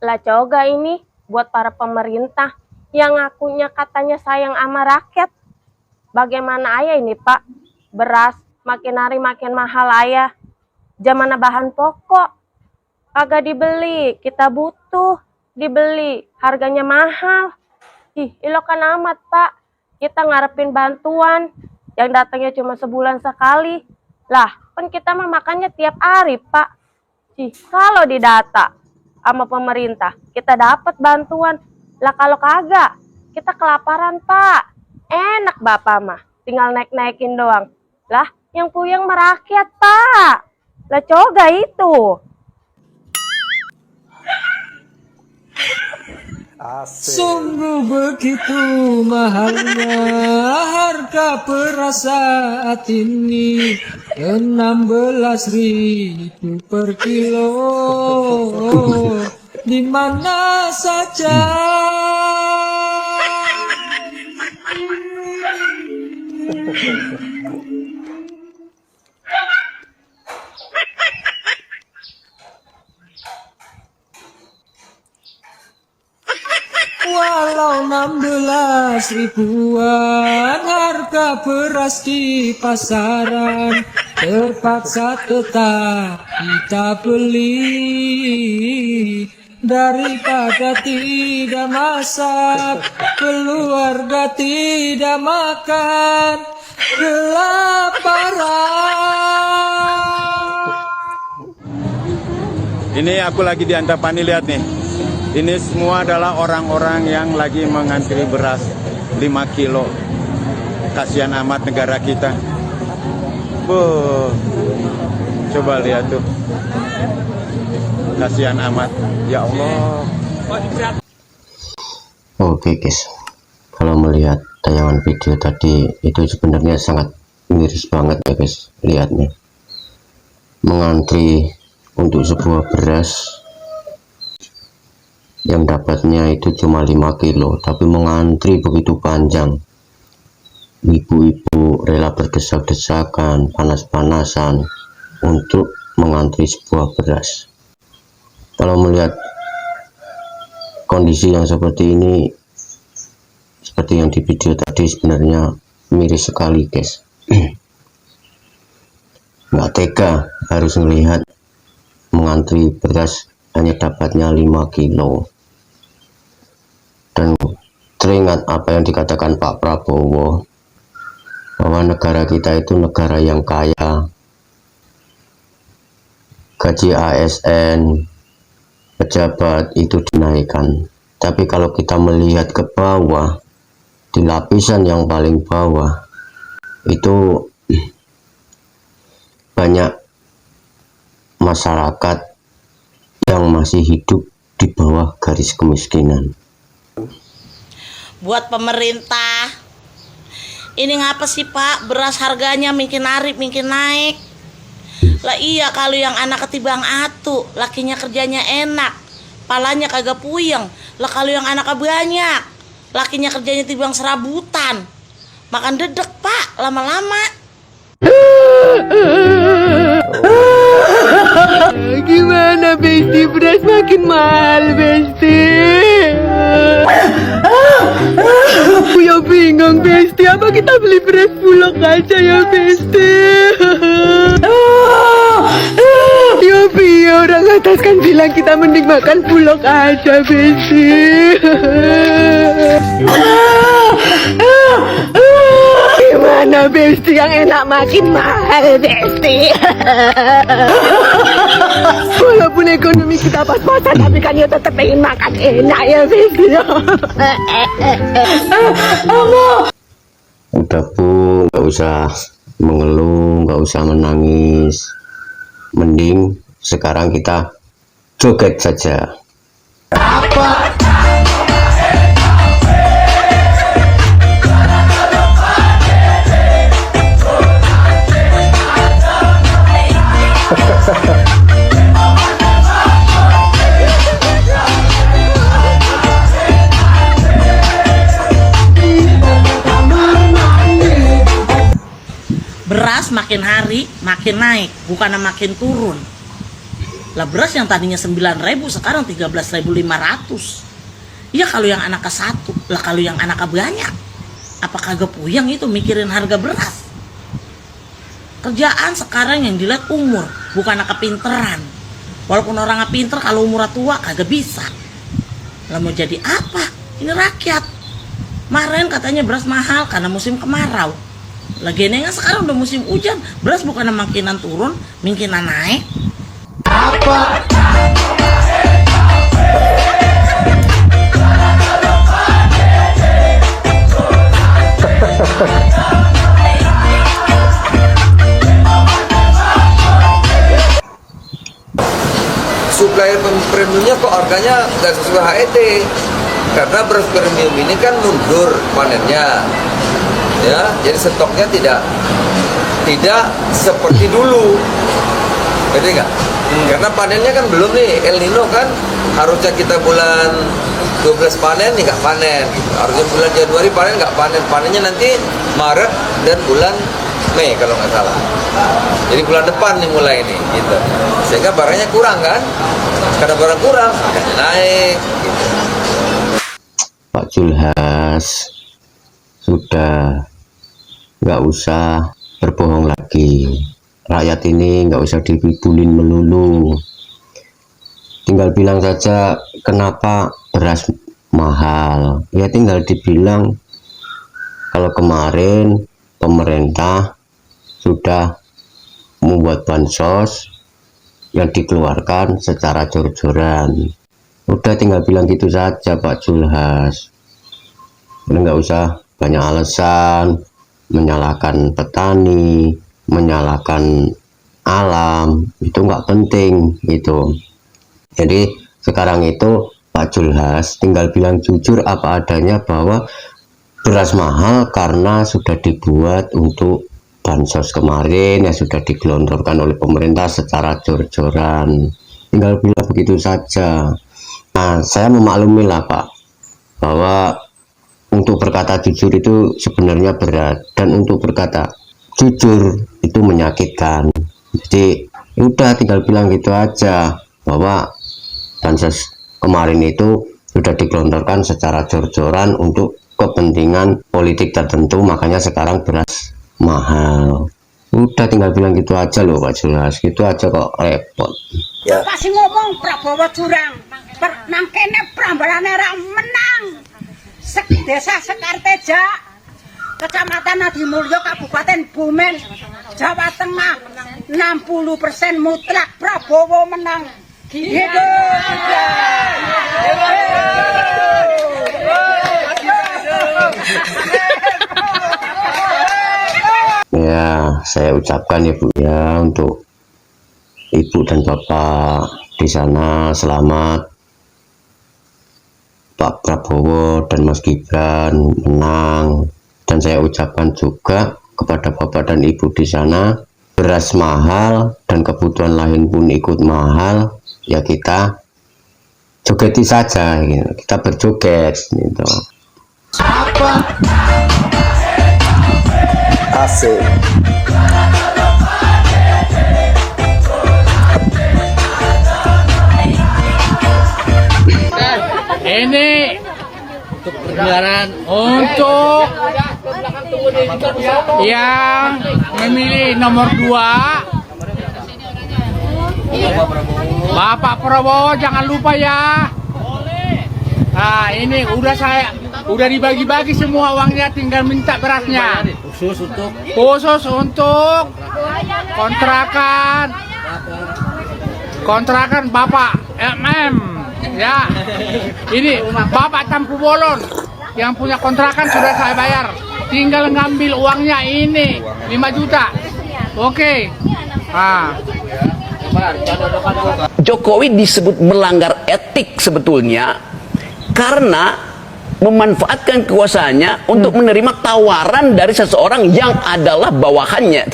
Lah coba ini buat para pemerintah yang ngakunya katanya sayang sama rakyat. Bagaimana ayah ini Pak? Beras makin hari makin mahal ayah. Zaman bahan pokok kagak dibeli, kita butuh dibeli, harganya mahal. Ilokan amat Pak. Kita ngarepin bantuan yang datangnya cuma sebulan sekali. Lah, kan kita mah makannya tiap hari Pak. Kalau didata sama pemerintah, kita dapat bantuan. Lah kalau kagak, kita kelaparan Pak. Enak Bapak mah, tinggal naik-naikin doang. Lah, yang puyeng merakyat Pak. Lah coba itu. Sungguh begitu mahalnya harga beras saat ini, 16.000 per kilo di mana saja. Walau 16 ribuan harga beras di pasaran, terpaksa tetap kita beli. Daripada tidak masak, keluarga tidak makan, kelaparan. Ini aku lagi di Antapani, lihat nih. Ini semua adalah orang-orang yang lagi mengantri beras 5 kilo. Kasihan amat negara kita. Coba lihat tuh. Kasihan amat. Ya Allah. Oke guys, kalau melihat tayangan video tadi itu sebenarnya sangat miris banget ya guys. Lihat nih, mengantri untuk sebuah beras yang dapatnya itu cuma 5 kilo, tapi mengantri begitu panjang. Ibu-ibu rela berdesak-desakan, panas-panasan untuk mengantri sebuah beras. Kalau melihat kondisi yang seperti ini, seperti yang di video tadi, sebenarnya miris sekali guys. Nggak tega harus melihat mengantri beras hanya dapatnya 5 kilo. Dan teringat apa yang dikatakan Pak Prabowo, bahwa negara kita itu negara yang kaya, gaji ASN pejabat itu dinaikkan. Tapi kalau kita melihat ke bawah, di lapisan yang paling bawah itu banyak masyarakat yang masih hidup di bawah garis kemiskinan. Buat pemerintah, ini ngapa sih Pak, beras harganya makin hari makin naik. Lah iya, kalau yang anak ketibang atu, lakinya kerjanya enak, palanya kagak puyeng. Lah kalau yang anaknya banyak, lakinya kerjanya tibang serabutan, makan dedek Pak, lama-lama. Gimana Besti, beras makin mahal Besti. Aku yang bingung Besti, apa kita beli beras bulog aja ya Besti? Ya orang atas kan bilang kita mending makan bulog aja Besti. Gimana Besti, yang enak makin mahal Besti. Walaupun ekonomi kita pas-pasan, tapi kan ya tetap pengen makan enak ya Besti. Udah Bu, nggak usah mengeluh, nggak usah menangis. Mending sekarang kita joget saja. Beras makin hari makin naik, bukan makin turun. Lah beras yang tadinya 9.000 sekarang 13.500. Iya kalau yang anaknya satu, lah kalau yang anaknya banyak, apa kagak puyeng itu mikirin harga beras? Kerjaan sekarang yang dilihat umur, bukan kepinteran. Walaupun orangnya pinter, kalau umurnya tua kagak bisa. Lah mau jadi apa? Ini rakyat. Kemarin katanya beras mahal karena musim kemarau. Lagi ini kan sekarang udah musim hujan, beras bukan makinan turun, makinan naik. Supplier premiumnya kok harganya nggak sesuai HET, karena beras premium ini kan mundur panennya, ya, jadi stoknya tidak seperti dulu, ngerti nggak? Karena panennya kan belum nih, El Nino kan harusnya kita bulan 12 panen nih nggak panen, gitu. Harusnya bulan Januari panen nggak panen, panennya nanti Maret dan bulan Mei kalau nggak salah. Jadi bulan depan nih mulai nih, gitu. Sehingga barangnya kurang kan? Karena barang kurang, harganya naik. Gitu. Pak Julhas, sudah nggak usah berbohong lagi. Rakyat ini nggak usah dibulin melulu. Tinggal bilang saja kenapa beras mahal. Ya tinggal dibilang kalau kemarin pemerintah sudah membuat bansos yang dikeluarkan secara jor-joran. Udah tinggal bilang gitu saja Pak Julhas. Udah nggak usah banyak alasan menyalahkan petani, menyalahkan alam, itu nggak penting itu. Jadi sekarang itu Pak Julhas tinggal bilang jujur apa adanya bahwa beras mahal karena sudah dibuat untuk bansos kemarin yang sudah digelontorkan oleh pemerintah secara jor-joran. Tinggal bilang begitu saja. Nah, saya memaklumi lah Pak, bahwa untuk berkata jujur itu sebenarnya berat, dan untuk berkata jujur itu menyakitkan. Jadi udah tinggal bilang gitu aja, bahwa bansos kemarin itu sudah digelontorkan secara jor-joran untuk kepentingan politik tertentu, makanya sekarang beras mahal. Udah tinggal bilang gitu aja loh Pak Julhas, gitu aja kok repot. Ya. Pasti ngomong Prabowo curang, nang kene prambalane ra menang. Desa Sekarteja, Kecamatan Adimulyo, Kabupaten Bumen, Jawa Tengah, 60% mutlak Prabowo menang. Ya, saya ucapkan ya Bu ya, untuk Ibu dan Bapak di sana selamat. Pak Prabowo dan Mas Gibran menang, dan saya ucapkan juga kepada Bapak dan Ibu di sana, beras mahal dan kebutuhan lain pun ikut mahal, ya kita jogeti saja, gitu. Kita berjoget gitu. Asik. Ini perjalanan untuk yang memilih nomor 2 Bapak Prabowo, jangan lupa ya. Nah ini udah dibagi-bagi semua uangnya, tinggal minta berasnya. Khusus untuk kontrakan Bapak MM. Ya, ini Bapak Tampu Bolon yang punya kontrakan sudah saya bayar. Tinggal ngambil uangnya ini 5 juta. Oke. Jokowi disebut melanggar etik sebetulnya karena memanfaatkan kekuasaannya untuk menerima tawaran dari seseorang yang adalah bawahannya.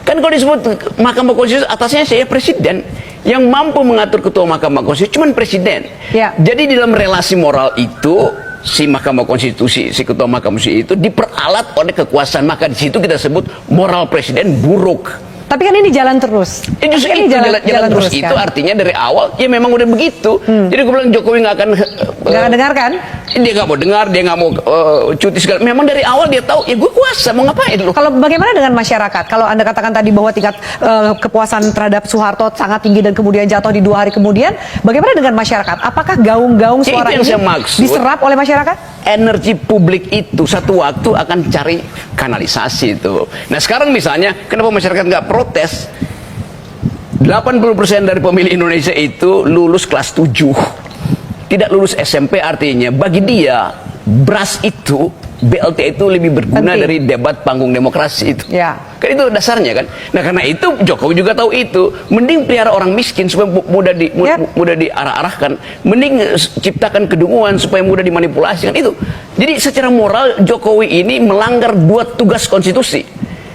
Kan kalau disebut Mahkamah Konstitusi, atasnya saya presiden. Yang mampu mengatur ketua Mahkamah Konstitusi cuma presiden. Ya. Jadi dalam relasi moral itu si Mahkamah Konstitusi, si ketua Mahkamah Konstitusi itu diperalat oleh kekuasaan, maka di situ kita sebut moral presiden buruk. Tapi kan ini jalan terus. Justru Ini itu jalan terus itu kan? artinya dari awal ya memang udah begitu. Jadi gue bilang Jokowi nggak akan dengarkan. Dia nggak mau dengar, dia nggak mau cuti segala. Memang dari awal dia tahu ya gue kuasa mau ngapain lu. Kalau bagaimana dengan masyarakat? Kalau Anda katakan tadi bahwa tingkat kepuasan terhadap Soeharto sangat tinggi dan kemudian jatuh di 2 hari kemudian, bagaimana dengan masyarakat? Apakah gaung-gaung Ya, suara itu yang ini saya maksud. diserap oleh masyarakat? Energi publik itu satu waktu akan cari kanalisasi itu. Nah sekarang misalnya kenapa masyarakat nggak protes? 80% dari pemilih Indonesia itu lulus kelas 7, tidak lulus SMP, artinya bagi dia beras itu, BLT itu lebih berguna dari debat panggung demokrasi itu. Ya. Kan itu dasarnya kan. Nah karena itu Jokowi juga tahu itu. Mending pelihara orang miskin supaya mudah diarah-arahkan. Mending ciptakan kedunguan supaya mudah dimanipulasi kan itu. Jadi secara moral Jokowi ini melanggar 2 tugas konstitusi.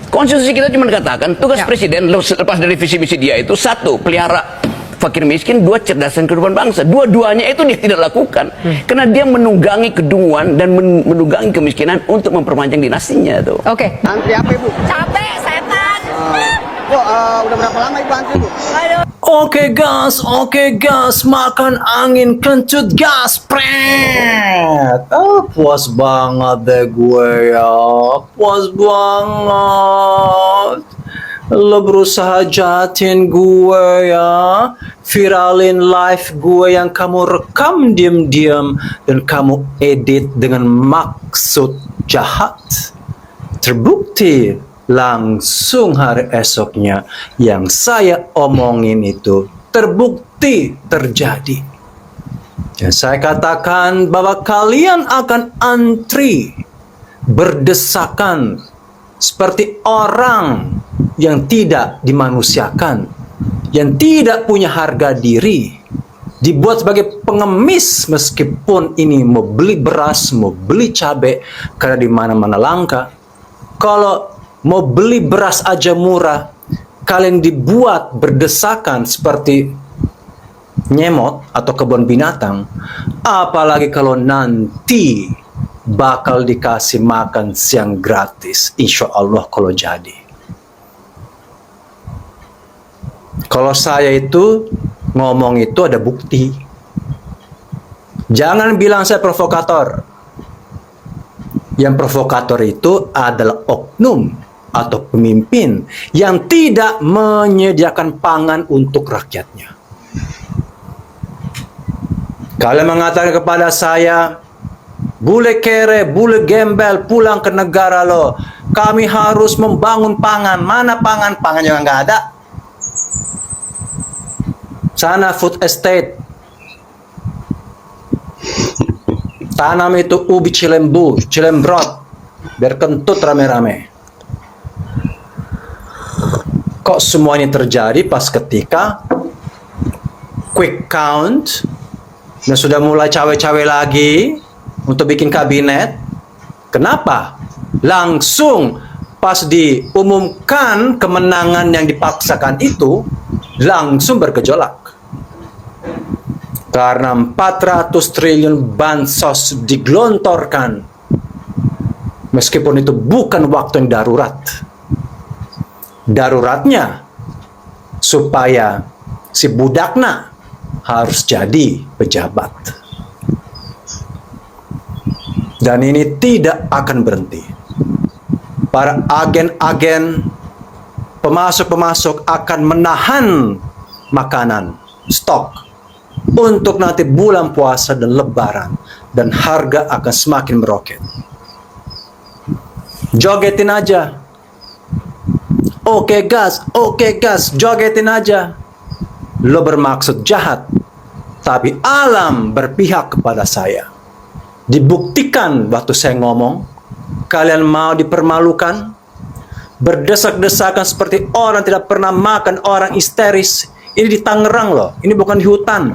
Konstitusi kita cuma katakan tugas presiden lepas dari visi misi dia itu 1 pelihara fakir miskin, 2 cerdaskan kehidupan bangsa. Dua-duanya itu dia tidak lakukan karena dia menunggangi kedunguan dan menunggangi kemiskinan untuk memperpanjang dinastinya tuh. Oke. Antri apa Ibu? Capek setan. Bu, udah berapa lama Ibu antri Bu? Oke gas, makan angin kentut gas, pret. Puas banget deh gue ya, puas banget. Lo berusaha jahatin gue ya, viralin live gue yang kamu rekam diam-diam dan kamu edit dengan maksud jahat. Terbukti langsung hari esoknya yang saya omongin itu terbukti terjadi. Dan saya katakan bahwa kalian akan antri berdesakan seperti orang yang tidak dimanusiakan, yang tidak punya harga diri, dibuat sebagai pengemis meskipun ini mau beli beras, mau beli cabai karena di mana-mana langka. Kalau mau beli beras aja murah, kalian dibuat berdesakan seperti nyemot atau kebun binatang. Apalagi kalau nanti bakal dikasih makan siang gratis, insya Allah kalau jadi. Kalau saya itu ngomong itu ada bukti. Jangan bilang saya provokator. Yang provokator itu adalah oknum atau pemimpin yang tidak menyediakan pangan untuk rakyatnya. Kalian mengatakan kepada saya, bule kere, bule gembel, pulang ke negara lo. Kami harus membangun pangan. Mana pangan? Pangan juga nggak ada. Sana food estate. Tanam itu ubi cilembu, cilembrot, biar kentut rame-rame. Kok semua ini terjadi pas ketika quick count dan sudah mulai cawe-cawe lagi untuk bikin kabinet? Kenapa? Langsung pas diumumkan kemenangan yang dipaksakan itu, langsung bergejolak. Karena 400 triliun bansos digelontorkan, meskipun itu bukan waktu yang darurat. Daruratnya supaya si budakna harus jadi pejabat. Dan ini tidak akan berhenti. Para agen-agen, pemasok-pemasok akan menahan makanan, stok, untuk nanti bulan puasa dan lebaran, dan harga akan semakin meroket. Jogetin aja. Oke gas, jogetin aja. Lo bermaksud jahat, tapi alam berpihak kepada saya. Dibuktikan waktu saya ngomong, kalian mau dipermalukan, berdesak-desakan seperti orang tidak pernah makan, orang histeris. Ini di Tangerang loh, ini bukan di hutan.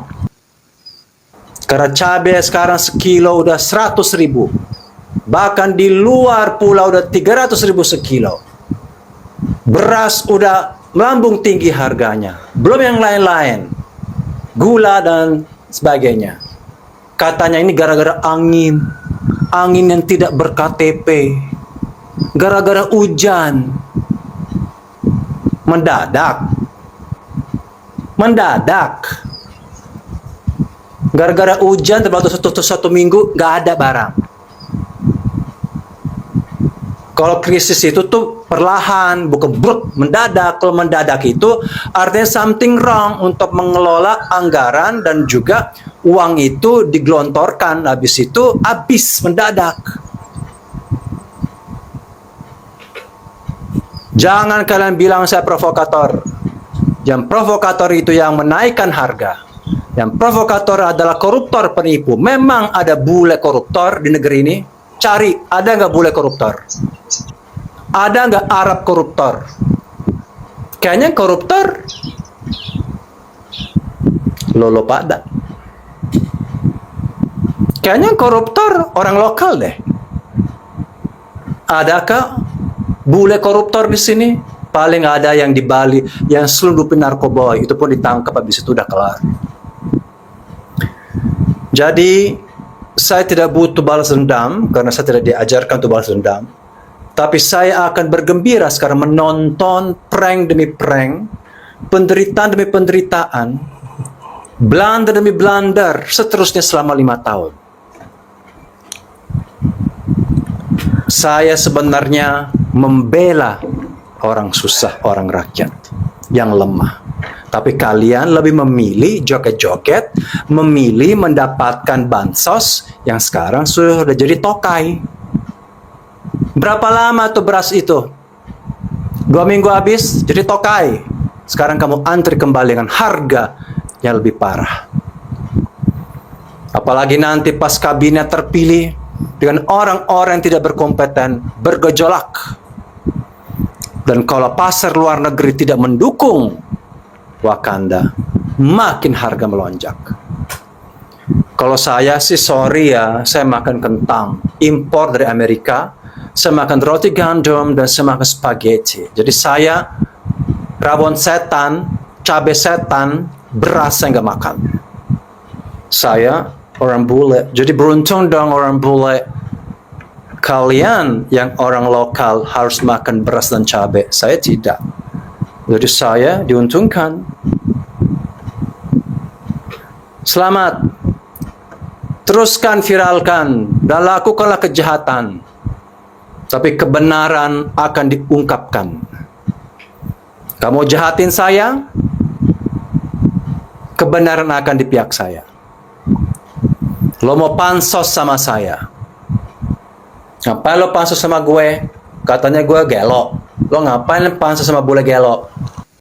Karena cabai sekarang sekilo udah 100.000. Bahkan di luar pulau udah 300.000 sekilo. Beras udah melambung tinggi harganya. Belum yang lain-lain. Gula dan sebagainya. Katanya ini gara-gara angin. Angin yang tidak ber-KTP. Gara-gara hujan. Mendadak. Gara-gara hujan terlalu satu minggu nggak ada barang. Kalau krisis itu tuh perlahan, bukan brut, mendadak. Kalau mendadak itu artinya something wrong untuk mengelola anggaran dan juga uang itu digelontorkan, habis itu habis mendadak. Jangan kalian bilang saya provokator. Yang provokator itu yang menaikkan harga. Yang provokator adalah koruptor penipu. Memang ada bule koruptor di negeri ini. Cari, ada nggak bule koruptor? Ada nggak Arab koruptor? Kayaknya koruptor lolo pada. Kayaknya koruptor orang lokal deh. Adakah bule koruptor di sini? Paling ada yang di Bali yang selundupin narkoba, itu pun ditangkap habis itu udah kelar. Jadi saya tidak butuh balas dendam karena saya tidak diajarkan untuk balas dendam. Tapi saya akan bergembira sekarang menonton prank demi prank, penderitaan demi penderitaan, blunder demi blunder, seterusnya selama 5 tahun. Saya sebenarnya membela orang susah, orang rakyat yang lemah. Tapi kalian lebih memilih joget-joget, memilih mendapatkan bansos yang sekarang sudah jadi tokai. Berapa lama tuh beras itu? 2 minggu habis jadi tokai. Sekarang kamu antri kembali dengan harga yang lebih parah. Apalagi nanti pas kabinet terpilih dengan orang-orang yang tidak berkompeten, bergejolak. Dan kalau pasar luar negeri tidak mendukung Wakanda, makin harga melonjak. Kalau saya sih sorry ya, saya makan kentang impor dari Amerika, saya makan roti gandum dan saya makan spaghetti. Jadi saya rawon setan, cabai setan, beras saya nggak makan. Saya orang bule, jadi beruntung dong orang bule. Kalian yang orang lokal harus makan beras dan cabai, saya tidak. Jadi saya diuntungkan. Selamat. Teruskan viralkan dan lakukanlah kejahatan. Tapi kebenaran akan diungkapkan. Kamu jahatin saya, kebenaran akan di pihak saya. Lo mau pansos sama saya. Ngapain lo pansos sama gue? Katanya gue gelo. Lo ngapain pansos sama bule gelo?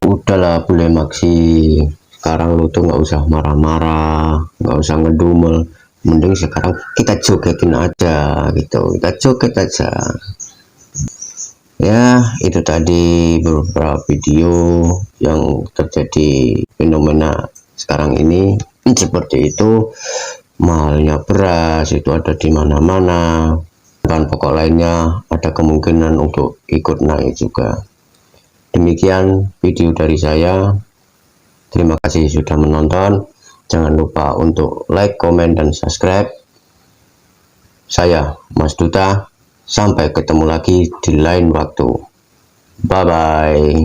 Udahlah bule Maksi, sekarang lu tuh nggak usah marah-marah, nggak usah ngedumel, mending sekarang kita jogetin aja gitu, kita joget aja. Ya itu tadi beberapa video yang terjadi fenomena sekarang ini seperti itu. Mahalnya beras itu ada di mana-mana, bahan pokok lainnya ada kemungkinan untuk ikut naik juga. Demikian video dari saya. Terima kasih sudah menonton. Jangan lupa untuk like, komen, dan subscribe. Saya Mas Duta. Sampai ketemu lagi di lain waktu. Bye bye.